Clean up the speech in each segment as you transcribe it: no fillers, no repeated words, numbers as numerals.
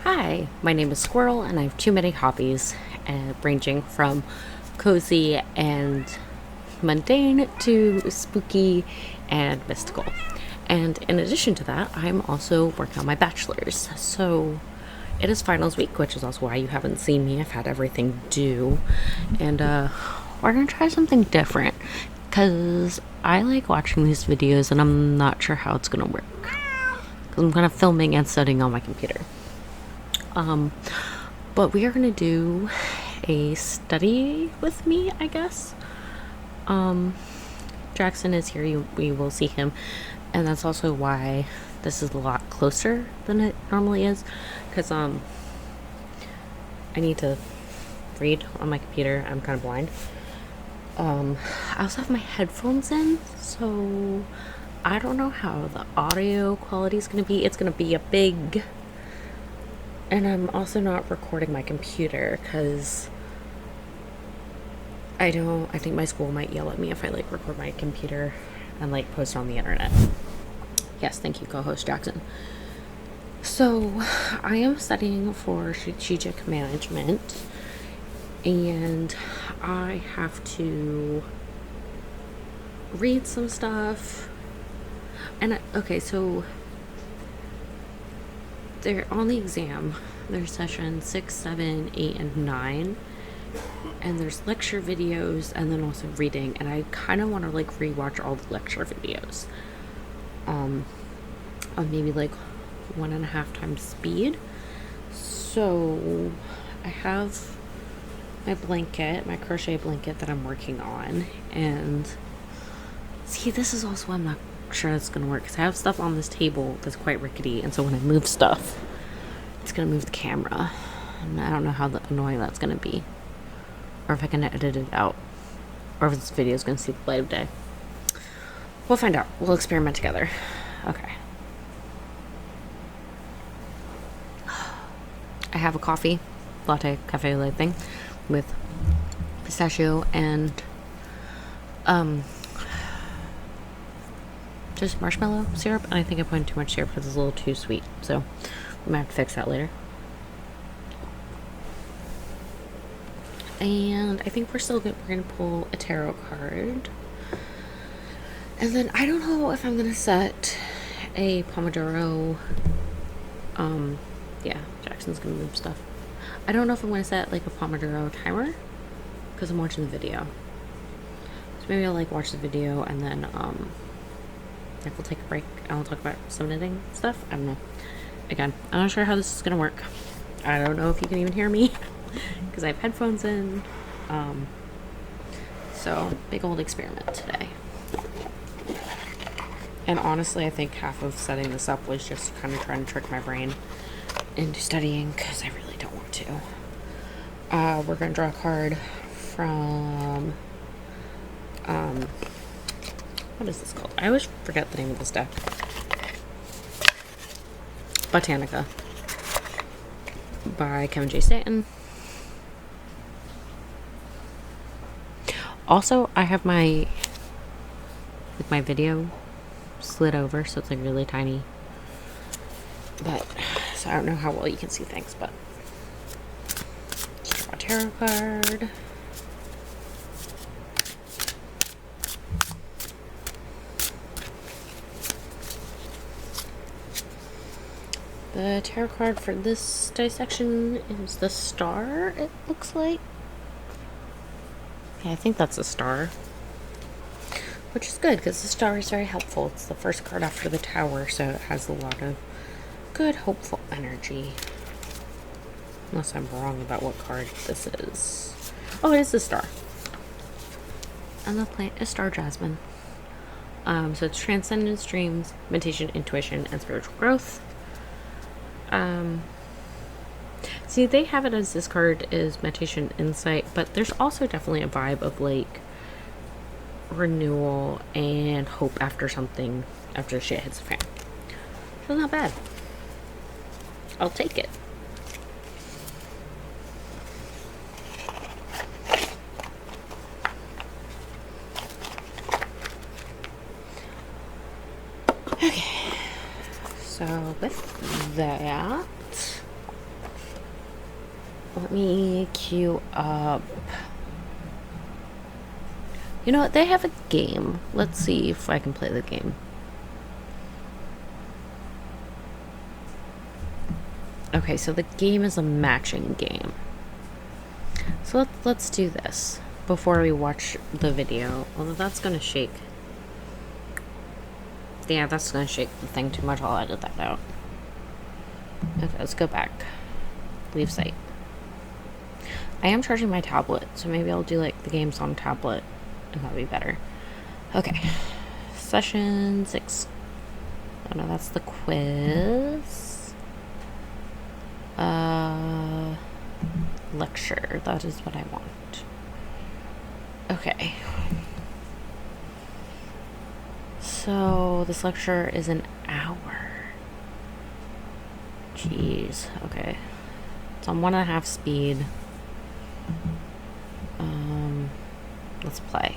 Hi, my name is Squirrel, and I have too many hobbies, ranging from cozy and mundane to spooky and mystical. And in addition to that, I'm also working on my bachelor's. So it is finals week, which is also why you haven't seen me. I've had everything due. And we're going to try something different because I like watching these videos and I'm not sure how it's going to work. Because I'm kind of filming and studying on my computer. But we are going to do a study with me, I guess. Jackson is here. We will see him. And that's also why this is a lot closer than it normally is. Because, I need to read on my computer. I'm kind of blind. I also have my headphones in, so I don't know how the audio quality is going to be. It's going to be a big... And I'm also not recording my computer because I think my school might yell at me if I record my computer and post it on the internet. Yes, thank you, co-host Jackson. So I am studying for strategic management and I have to read some stuff. And so they're on the exam. There's session 6, 7, 8, and 9. And there's lecture videos and then also reading. And I kind of want to rewatch all the lecture videos. On maybe 1.5 times speed. So I have my blanket, my crochet blanket that I'm working on. And see, this is also why I'm not sure it's gonna work because I have stuff on this table that's quite rickety, and so when I move stuff it's gonna move the camera and I don't know how annoying that's gonna be, or if I can edit it out, or if this video is gonna see the light of day. We'll find out. We'll experiment together. Okay, I have a coffee latte, cafe latte thing with pistachio and just marshmallow syrup, and I think I put in too much syrup because it's a little too sweet, so we might have to fix that later. And I think we're still good. We're gonna pull a tarot card, and then I don't know if I'm gonna set a Pomodoro. Yeah, Jackson's gonna move stuff. I don't know if I'm gonna set a Pomodoro timer because I'm watching the video. So maybe I'll watch the video and then we'll take a break and I'll talk about some knitting stuff. I don't know. Again, I'm not sure how this is gonna work. I don't know if you can even hear me because I have headphones in. So big old experiment today. And honestly, I think half of setting this up was just kind of trying to trick my brain into studying because I really don't want to. We're gonna draw a card from what is this called? I always forget the name of this deck. Botanica by Kevin J. Stanton. Also, I have my video slid over, so it's really tiny. But so I don't know how well you can see things, but let's draw a tarot card. The tarot card for this dissection is the Star, it looks like. Yeah, I think that's a star. Which is good, because the Star is very helpful. It's the first card after the Tower, so it has a lot of good, hopeful energy. Unless I'm wrong about what card this is. Oh, it is the Star. And the plant is Star Jasmine. So it's transcendence, dreams, meditation, intuition, and spiritual growth. See, they have it as this card is meditation, insight, but there's also definitely a vibe of renewal and hope after shit hits the fan. So not bad. I'll take it. Okay. So with that, Let me queue up. You know what? They have a game. Let's see if I can play the game. Okay, so the game is a matching game. So let's do this before we watch the video. Although that's gonna shake. Yeah, that's gonna shake the thing too much. I'll edit that out. Okay, let's go back. Leave site. I am charging my tablet, so maybe I'll do like the games on tablet, and that'll be better. Okay, session 6. Oh no, that's the quiz. Lecture. That is what I want. Okay. So this lecture is an hour. Jeez. Okay. It's on 1.5 speed. Let's play.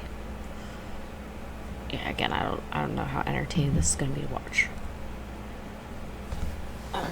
Yeah, again, I don't know how entertaining this is gonna be to watch. Alright.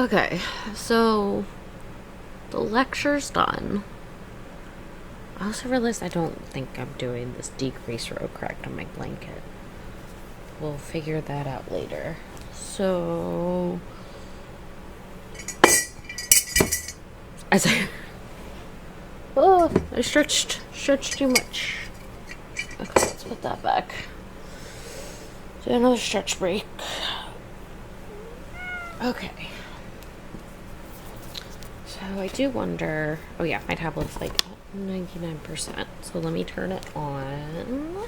Okay, so the lecture's done. I also realized I don't think I'm doing this decrease row correct on my blanket. We'll figure that out later. So, as I I stretched too much. Okay, let's put that back. Do another stretch break. Okay. So I do wonder. Oh yeah, my tablet's like 99%. So let me turn it on.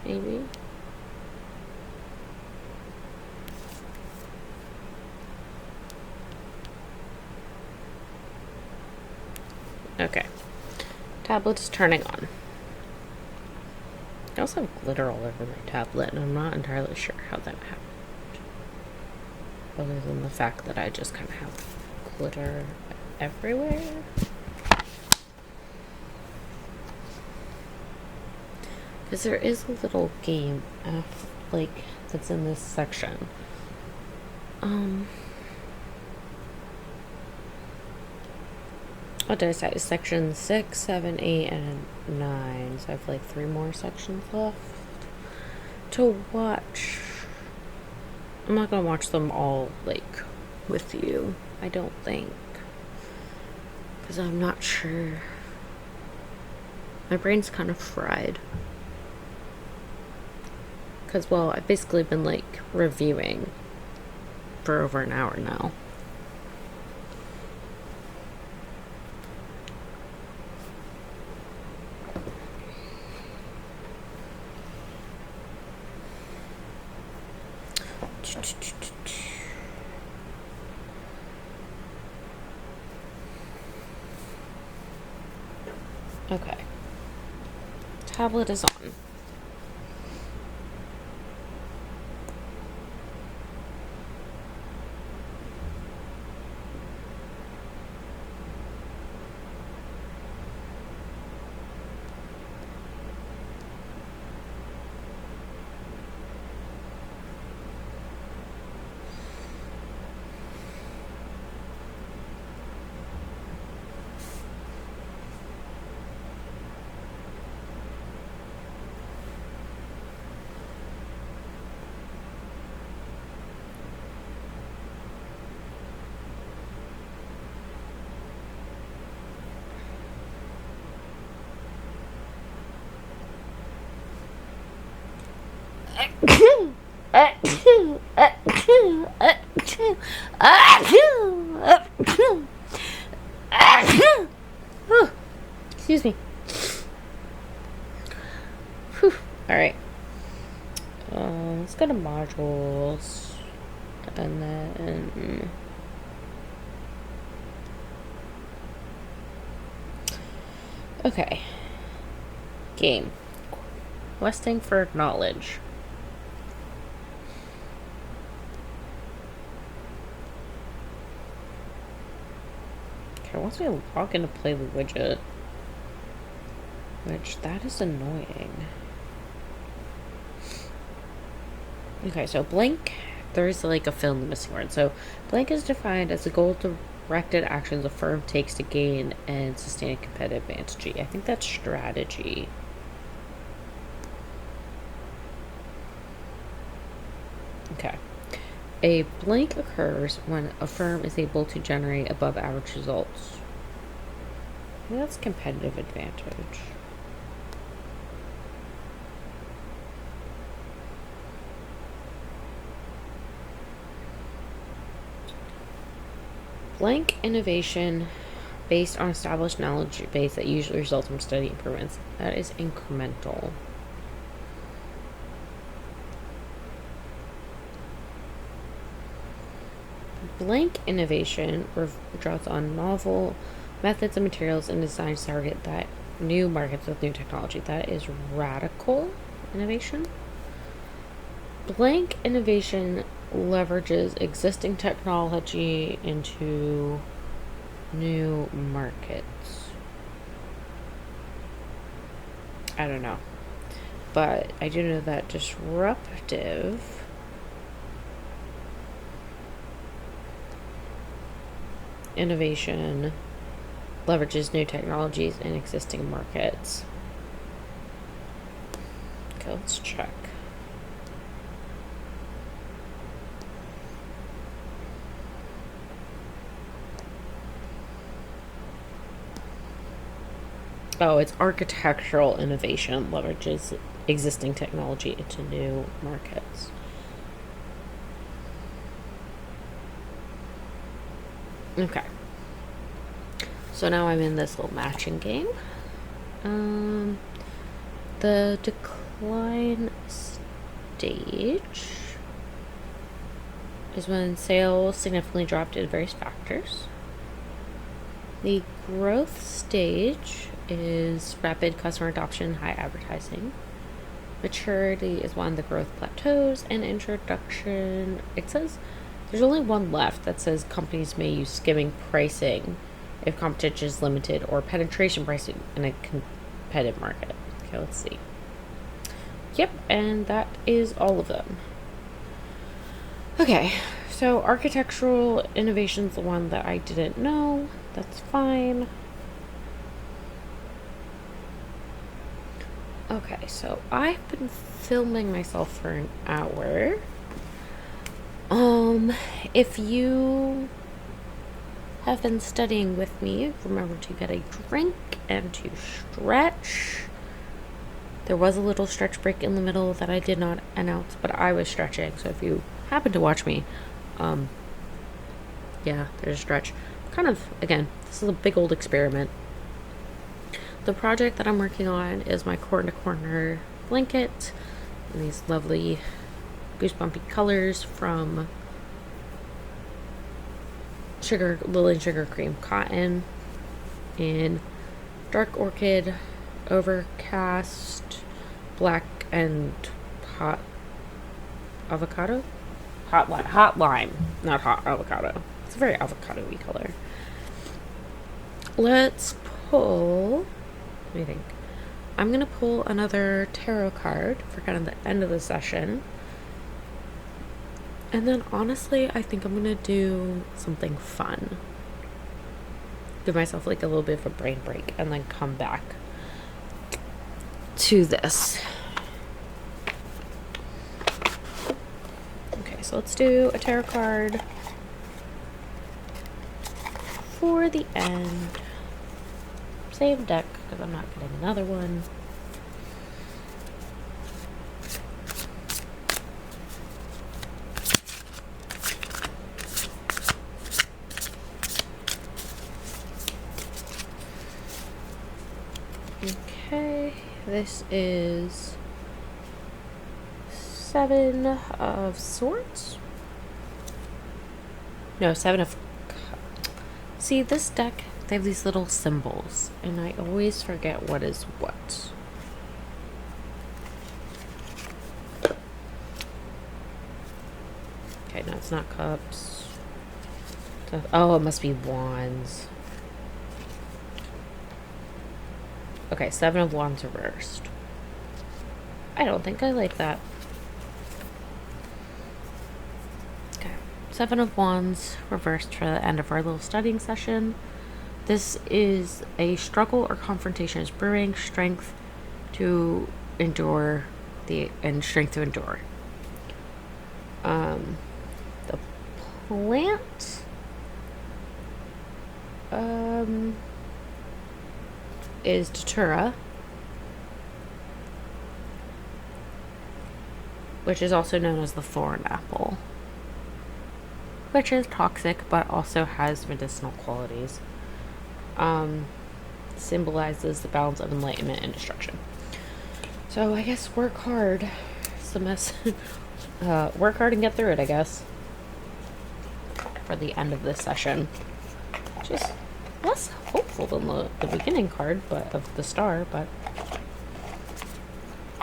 Maybe. Okay. Tablet is turning on. I also have glitter all over my tablet, and I'm not entirely sure how that happened. Other than the fact that I just kind of have glitter everywhere. Because there is a little game, like, that's in this section. What did I say? Section 6, 7, 8, and 9. So I have like 3 more sections left to watch. I'm not gonna watch them all, like, with you, I don't think. Because I'm not sure. My brain's kind of fried. Because, well, I've basically been, like, reviewing for over an hour now. Okay. Tablet is on. Excuse me. Alright. Let's go to modules. And then... Okay. Game. Questing for knowledge. Okay, once we log in to play the widget, which that is annoying. Okay, so blank, there's like a fill in the missing word. So blank is defined as the goal-directed actions a firm takes to gain and sustain a competitive advantage. I think that's strategy. Okay. A blank occurs when a firm is able to generate above average results. Well, that's competitive advantage. Blank innovation based on established knowledge base that usually results from steady improvements. That is incremental. Blank innovation draws on novel methods and materials and designs target that new markets with new technology. That is radical innovation. Blank innovation leverages existing technology into new markets. I don't know. but I do know that disruptive innovation leverages new technologies in existing markets. Okay, let's check. Oh, it's architectural innovation leverages existing technology into new markets. Okay. So now I'm in this little matching game. The decline stage is when sales significantly drop due to various factors. The growth stage is rapid customer adoption, high advertising. Maturity is when the growth plateaus, and introduction, it says there's only one left that says companies may use skimming pricing if competition is limited, or penetration pricing in a competitive market. Okay, let's see. Yep, and that is all of them. Okay, so architectural innovation is the one that I didn't know. That's fine. Okay, so I've been filming myself for an hour. If you have been studying with me, remember to get a drink and to stretch. There was a little stretch break in the middle that I did not announce, but I was stretching, so if you happen to watch me, yeah, there's a stretch. Kind of, again, this is a big old experiment. The project that I'm working on is my corner to corner blanket in these lovely goosebumpy colors from Lily Sugar Cream Cotton in dark orchid, overcast, black, and hot avocado? Hot lime, not hot avocado. It's a very avocado-y color. Let's pull, let me think. I'm going to pull another tarot card for kind of the end of the session. And then honestly, I think I'm going to do something fun. Give myself like a little bit of a brain break and then come back to this. Okay, so let's do a tarot card for the end. Same deck because I'm not getting another one. Okay, this is 7 of Swords. No, 7 of... See, this deck, they have these little symbols, and I always forget what is what. Okay, no, it's not cups. Oh, it must be wands. Okay, 7 of wands reversed. I don't think I like that. Okay, 7 of wands reversed for the end of our little studying session. This is a struggle or confrontation is brewing, strength to endure, and strength to endure. The plant is Datura, which is also known as the thorn apple, which is toxic but also has medicinal qualities. Symbolizes the balance of enlightenment and destruction. So I guess work hard. It's the mess. Work hard and get through it, I guess, for the end of this session. Just less hopeful than the beginning card, but of the star, but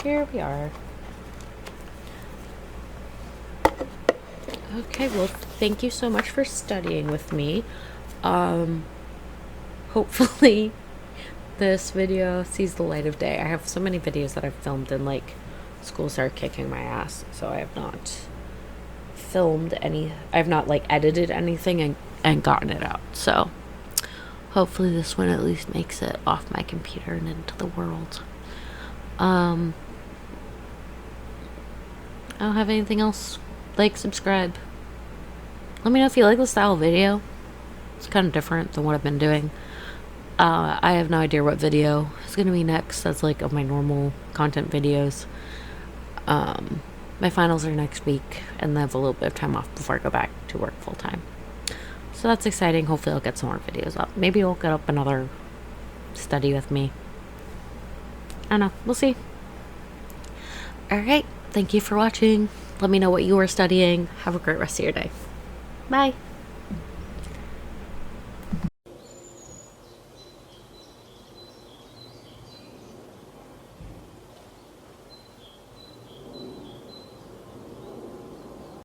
here we are. Okay, well, thank you so much for studying with me. Hopefully this video sees the light of day. I have so many videos that I've filmed and like school started kicking my ass, so I have not filmed any. I've not like edited anything and gotten it out. So hopefully this one at least makes it off my computer and into the world. I don't have anything else. Like, subscribe. Let me know if you like the style of video. It's kind of different than what I've been doing. I have no idea what video is going to be next. That's like of my normal content videos. My finals are next week, and I have a little bit of time off before I go back to work full time. So that's exciting. Hopefully I'll get some more videos up. Maybe I'll get up another study with me. I don't know. We'll see. Alright. Thank you for watching. Let me know what you are studying. Have a great rest of your day. Bye.